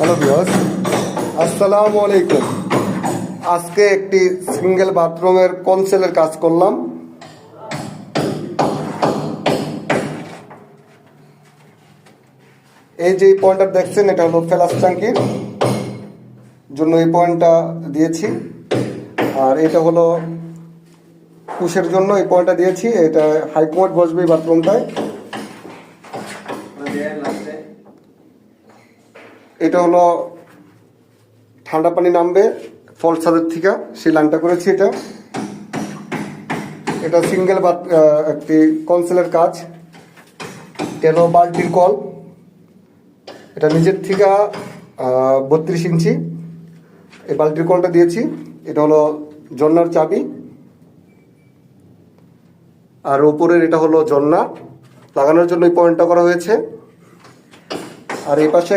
Hello viewers, আসসালামু আলাইকুম। আজকে একটি সিঙ্গেল বাথরুমের কনসেলের কাজ করলাম। এই যে পয়েন্টটা দেখছেন, এটা হলো ফেলাস ট্যাঙ্কির জন্য এই পয়েন্টটা দিয়েছি, আর এটা হলো পুশের জন্য এই পয়েন্টটা দিয়েছি। এটা হাইকমোড বসবে এই বাথরুমটায়। এটা হলো ঠান্ডা পানি নামবে ফল ছাদের থেকে, সেই লাইনটা করেছি। এটা সিঙ্গেল একটি কনসেলের কাজ। এটা হলো বাল্টির কল, এটা নিজের থেকে 32 ইঞ্চি এই বাল্টির কলটা দিয়েছি। এটা হলো ঝর্নার চাবি, আর উপরের এটা হলো ঝর্না লাগানোর জন্য এই পয়েন্টটা করা হয়েছে। আর এই পাশে